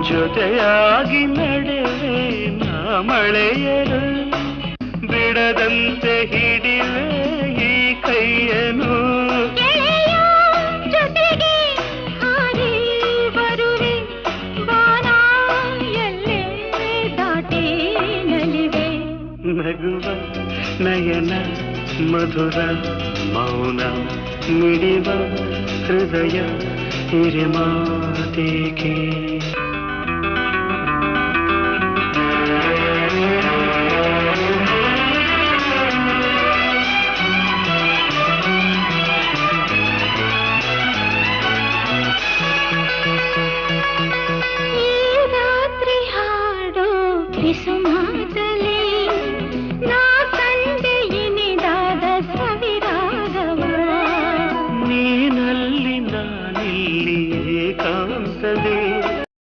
ಜೊತೆಯಾಗಿ ನಡೆವೆ ನಾ ಮಳೆಯರು ಬಿಡದಂತೆ ಹಿಡಿವೆ ಈ ಕೈಯನು ಜೊತೆಗೆ ಹಾರಿ ಬರುವೆ ಬಾನ ಎಲ್ಲೇ ದಾಟಿ ನಲಿವೆ ನಗುವ ನಯನ ಮಧುರ ಮೌನ ಮಿಡಿವ ಹೃದಯ ಹಿರಿಮಾತೇಕೆ